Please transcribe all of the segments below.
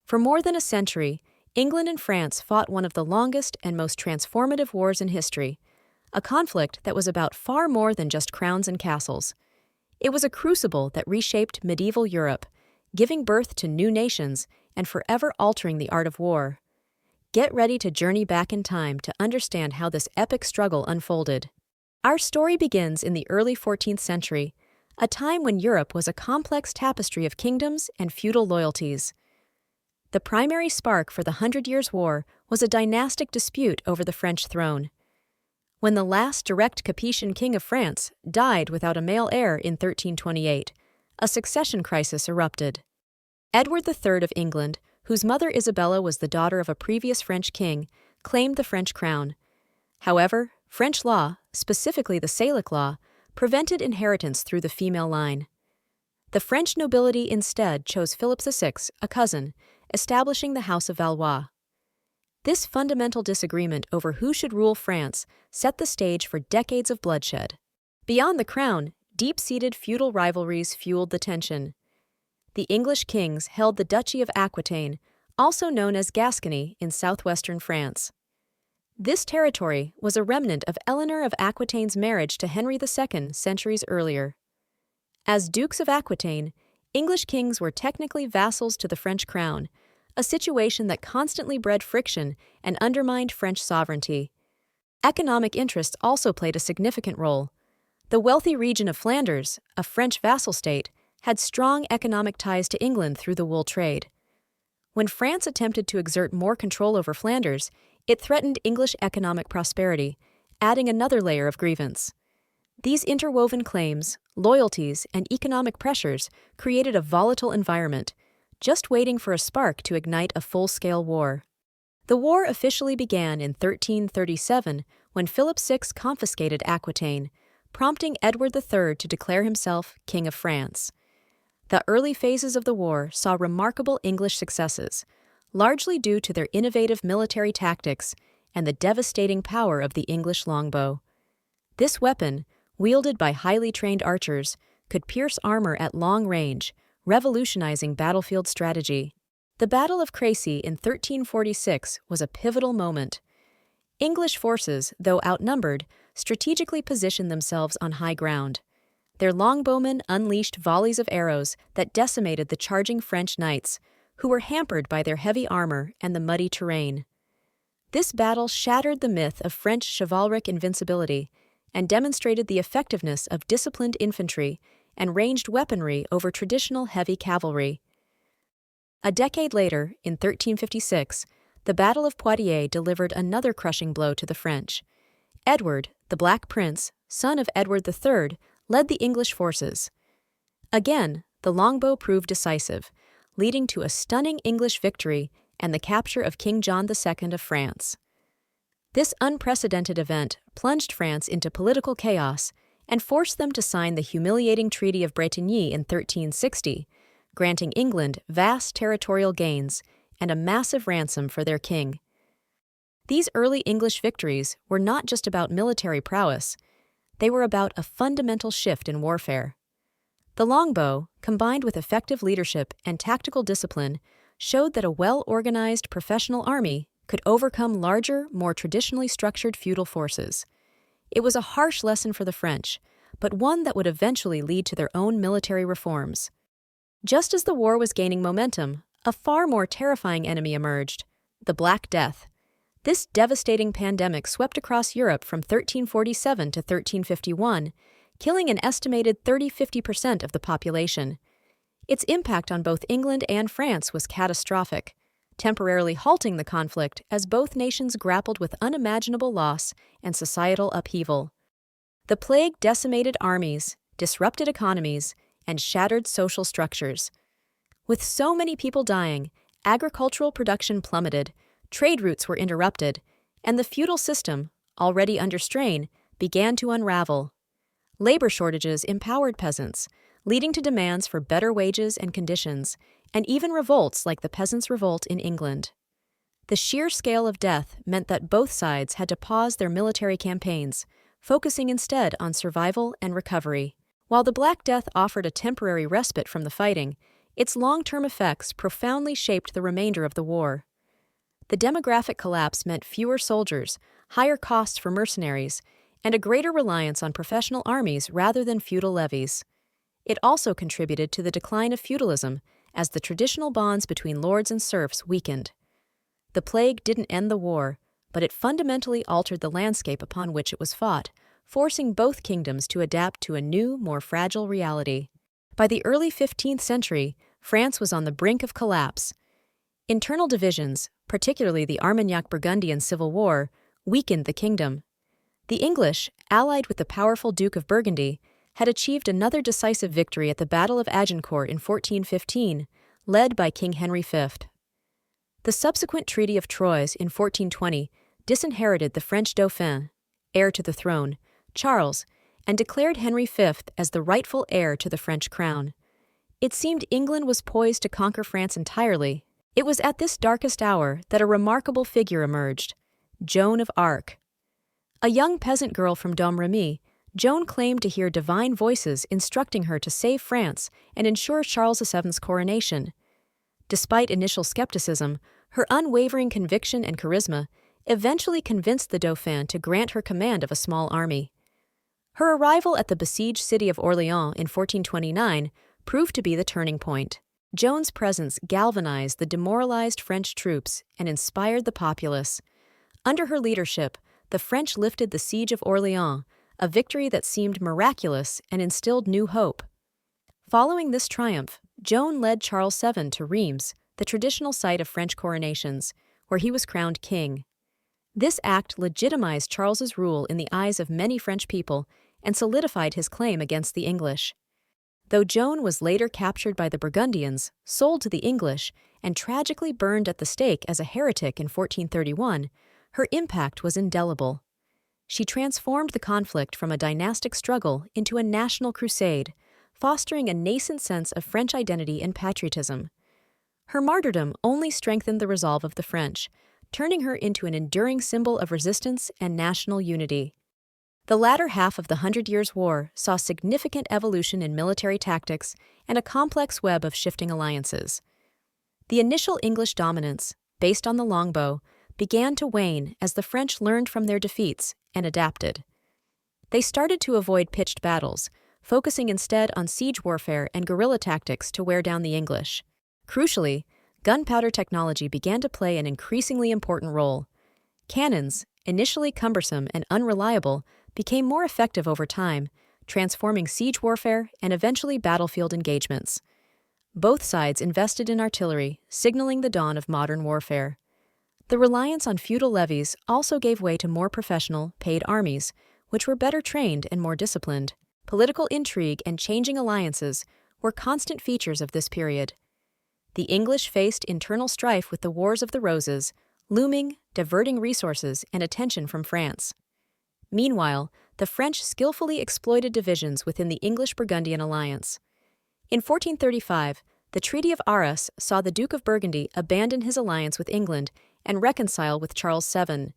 For more than a century, England and France fought one of the longest and most transformative wars in history, a conflict that was about far more than just crowns and castles. It was a crucible that reshaped medieval Europe, giving birth to new nations and forever altering the art of war. Get ready to journey back in time to understand how this epic struggle unfolded. Our story begins in the early 14th century, a time when Europe was a complex tapestry of kingdoms and feudal loyalties. The primary spark for the Hundred Years' War was a dynastic dispute over the French throne. When the last direct Capetian king of France died without a male heir in 1328, a succession crisis erupted. Edward III of England, whose mother Isabella was the daughter of a previous French king, claimed the French crown. However, French law, specifically the Salic law, prevented inheritance through the female line. The French nobility instead chose Philip VI, a cousin, establishing the House of Valois. This fundamental disagreement over who should rule France set the stage for decades of bloodshed. Beyond the crown, deep-seated feudal rivalries fueled the tension. The English kings held the Duchy of Aquitaine, also known as Gascony, in southwestern France. This territory was a remnant of Eleanor of Aquitaine's marriage to Henry II centuries earlier. As Dukes of Aquitaine, English kings were technically vassals to the French crown, a situation that constantly bred friction and undermined French sovereignty. Economic interests also played a significant role. The wealthy region of Flanders, a French vassal state, had strong economic ties to England through the wool trade. When France attempted to exert more control over Flanders, it threatened English economic prosperity, adding another layer of grievance. These interwoven claims, loyalties, and economic pressures created a volatile environment, just waiting for a spark to ignite a full-scale war. The war officially began in 1337 when Philip VI confiscated Aquitaine, prompting Edward III to declare himself King of France. The early phases of the war saw remarkable English successes, largely due to their innovative military tactics and the devastating power of the English longbow. This weapon, wielded by highly trained archers, could pierce armor at long range, revolutionizing battlefield strategy. The Battle of Crécy in 1346 was a pivotal moment. English forces, though outnumbered, strategically positioned themselves on high ground. Their longbowmen unleashed volleys of arrows that decimated the charging French knights, who were hampered by their heavy armor and the muddy terrain. This battle shattered the myth of French chivalric invincibility and demonstrated the effectiveness of disciplined infantry and ranged weaponry over traditional heavy cavalry. A decade later, in 1356, the Battle of Poitiers delivered another crushing blow to the French. Edward, the Black Prince, son of Edward III, led the English forces. Again, the longbow proved decisive, leading to a stunning English victory and the capture of King John II of France. This unprecedented event plunged France into political chaos and forced them to sign the humiliating Treaty of Bretigny in 1360, granting England vast territorial gains and a massive ransom for their king. These early English victories were not just about military prowess, they were about a fundamental shift in warfare. The longbow, combined with effective leadership and tactical discipline, showed that a well-organized professional army could overcome larger, more traditionally structured feudal forces. It was a harsh lesson for the French, but one that would eventually lead to their own military reforms. Just as the war was gaining momentum, a far more terrifying enemy emerged: the Black Death. This devastating pandemic swept across Europe from 1347 to 1351, killing an estimated 30–50% of the population. Its impact on both England and France was catastrophic, temporarily halting the conflict as both nations grappled with unimaginable loss and societal upheaval. The plague decimated armies, disrupted economies, and shattered social structures. With so many people dying, agricultural production plummeted, trade routes were interrupted, and the feudal system, already under strain, began to unravel. Labor shortages empowered peasants, leading to demands for better wages and conditions, and even revolts like the Peasants' Revolt in England. The sheer scale of death meant that both sides had to pause their military campaigns, focusing instead on survival and recovery. While the Black Death offered a temporary respite from the fighting, Its long-term effects profoundly shaped the remainder of the war. The demographic collapse meant fewer soldiers, higher costs for mercenaries, and a greater reliance on professional armies rather than feudal levies. It also contributed to the decline of feudalism, as the traditional bonds between lords and serfs weakened. The plague didn't end the war, but it fundamentally altered the landscape upon which it was fought, forcing both kingdoms to adapt to a new, more fragile reality. By the early 15th century, France was on the brink of collapse. Internal divisions, particularly the Armagnac-Burgundian Civil War, weakened the kingdom. The English, allied with the powerful Duke of Burgundy, had achieved another decisive victory at the Battle of Agincourt in 1415, led by King Henry V. The subsequent Treaty of Troyes in 1420 disinherited the French Dauphin, heir to the throne, Charles, and declared Henry V as the rightful heir to the French crown. It seemed England was poised to conquer France entirely. It was at this darkest hour that a remarkable figure emerged, Joan of Arc. A young peasant girl from Domremy, Joan claimed to hear divine voices instructing her to save France and ensure Charles VII's coronation. Despite initial skepticism, her unwavering conviction and charisma eventually convinced the Dauphin to grant her command of a small army. Her arrival at the besieged city of Orléans in 1429 proved to be the turning point. Joan's presence galvanized the demoralized French troops and inspired the populace. Under her leadership, the French lifted the siege of Orléans, a victory that seemed miraculous and instilled new hope. Following this triumph, Joan led Charles VII to Reims, the traditional site of French coronations, where he was crowned king. This act legitimized Charles's rule in the eyes of many French people and solidified his claim against the English. Though Joan was later captured by the Burgundians, sold to the English, and tragically burned at the stake as a heretic in 1431, her impact was indelible. She transformed the conflict from a dynastic struggle into a national crusade, fostering a nascent sense of French identity and patriotism. Her martyrdom only strengthened the resolve of the French, turning her into an enduring symbol of resistance and national unity. The latter half of the Hundred Years' War saw significant evolution in military tactics and a complex web of shifting alliances. The initial English dominance, based on the longbow, began to wane as the French learned from their defeats and adapted. They started to avoid pitched battles, focusing instead on siege warfare and guerrilla tactics to wear down the English. Crucially, gunpowder technology began to play an increasingly important role. Cannons, initially cumbersome and unreliable, became more effective over time, transforming siege warfare and eventually battlefield engagements. Both sides invested in artillery, signaling the dawn of modern warfare. The reliance on feudal levies also gave way to more professional, paid armies, which were better trained and more disciplined. Political intrigue and changing alliances were constant features of this period. The English faced internal strife with the Wars of the Roses, looming, diverting resources and attention from France. Meanwhile, the French skillfully exploited divisions within the English-Burgundian alliance. In 1435, the Treaty of Arras saw the Duke of Burgundy abandon his alliance with England and reconcile with Charles VII.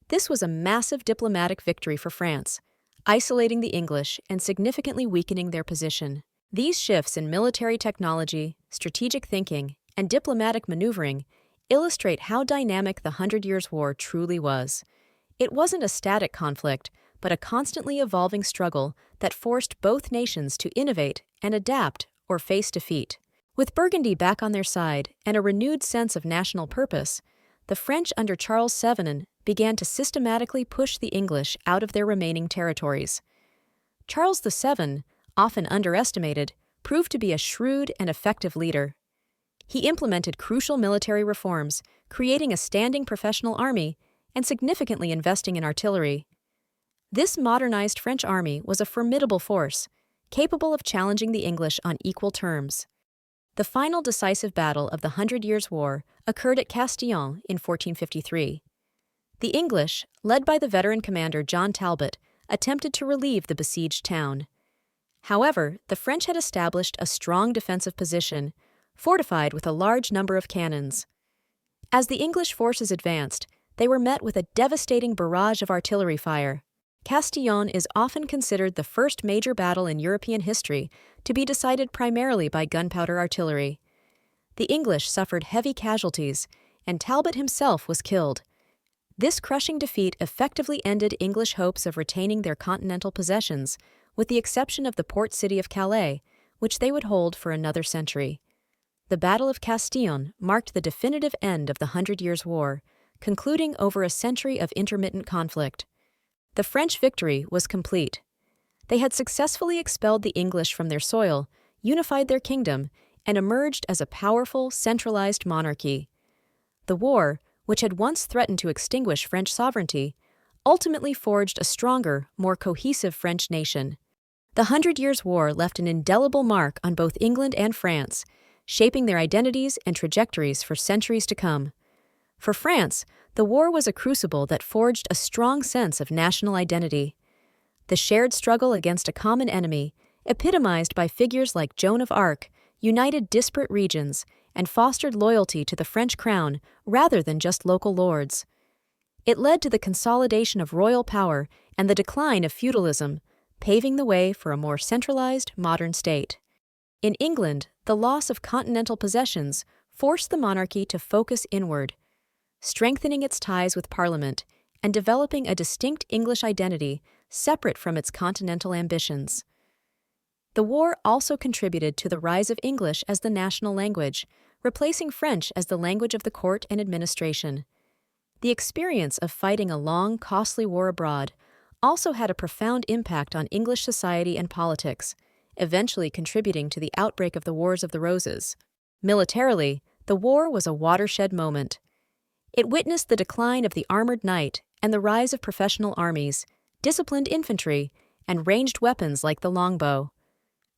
This was a massive diplomatic victory for France, isolating the English and significantly weakening their position. These shifts in military technology, strategic thinking, and diplomatic maneuvering illustrate how dynamic the Hundred Years' War truly was. It wasn't a static conflict, but a constantly evolving struggle that forced both nations to innovate and adapt or face defeat. With Burgundy back on their side and a renewed sense of national purpose, the French under Charles VII began to systematically push the English out of their remaining territories. Charles VII, often underestimated, proved to be a shrewd and effective leader. He implemented crucial military reforms, creating a standing professional army and significantly investing in artillery. This modernized French army was a formidable force, capable of challenging the English on equal terms. The final decisive battle of the Hundred Years' War occurred at Castillon in 1453. The English, led by the veteran commander John Talbot, attempted to relieve the besieged town. However, the French had established a strong defensive position, fortified with a large number of cannons. As the English forces advanced, they were met with a devastating barrage of artillery fire. Castillon is often considered the first major battle in European history to be decided primarily by gunpowder artillery. The English suffered heavy casualties, and Talbot himself was killed. This crushing defeat effectively ended English hopes of retaining their continental possessions, with the exception of the port city of Calais, which they would hold for another century. The Battle of Castillon marked the definitive end of the Hundred Years' War, concluding over a century of intermittent conflict. The French victory was complete. They had successfully expelled the English from their soil, unified their kingdom, and emerged as a powerful, centralized monarchy. The war, which had once threatened to extinguish French sovereignty, ultimately forged a stronger, more cohesive French nation. The Hundred Years' War left an indelible mark on both England and France, shaping their identities and trajectories for centuries to come. For France, the war was a crucible that forged a strong sense of national identity. The shared struggle against a common enemy, epitomized by figures like Joan of Arc, united disparate regions and fostered loyalty to the French crown rather than just local lords. It led to the consolidation of royal power and the decline of feudalism, paving the way for a more centralized, modern state. In England, the loss of continental possessions forced the monarchy to focus inward, strengthening its ties with Parliament and developing a distinct English identity separate from its continental ambitions. The war also contributed to the rise of English as the national language, replacing French as the language of the court and administration. The experience of fighting a long, costly war abroad also had a profound impact on English society and politics, eventually contributing to the outbreak of the Wars of the Roses. Militarily, the war was a watershed moment. It witnessed the decline of the armored knight and the rise of professional armies, disciplined infantry, and ranged weapons like the longbow.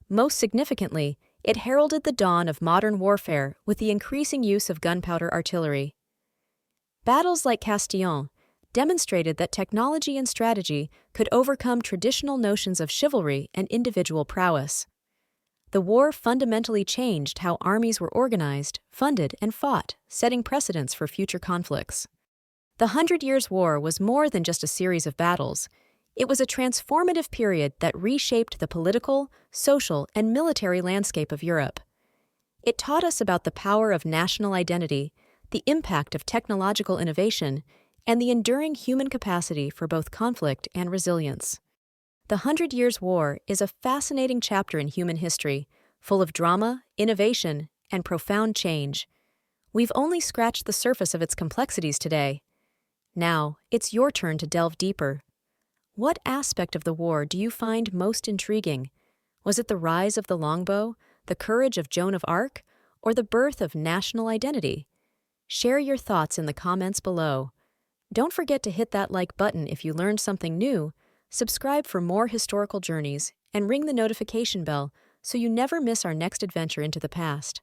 Most significantly, it heralded the dawn of modern warfare with the increasing use of gunpowder artillery. Battles like Castillon demonstrated that technology and strategy could overcome traditional notions of chivalry and individual prowess. The war fundamentally changed how armies were organized, funded, and fought, setting precedents for future conflicts. The Hundred Years' War was more than just a series of battles. It was a transformative period that reshaped the political, social, and military landscape of Europe. It taught us about the power of national identity, the impact of technological innovation, and the enduring human capacity for both conflict and resilience. The Hundred Years' War is a fascinating chapter in human history, full of drama, innovation, and profound change. We've only scratched the surface of its complexities today. Now, it's your turn to delve deeper. What aspect of the war do you find most intriguing? Was it the rise of the longbow, the courage of Joan of Arc, or the birth of national identity? Share your thoughts in the comments below. Don't forget to hit that like button if you learned something new, subscribe for more historical journeys, and ring the notification bell so you never miss our next adventure into the past.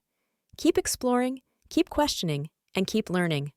Keep exploring, keep questioning, and keep learning.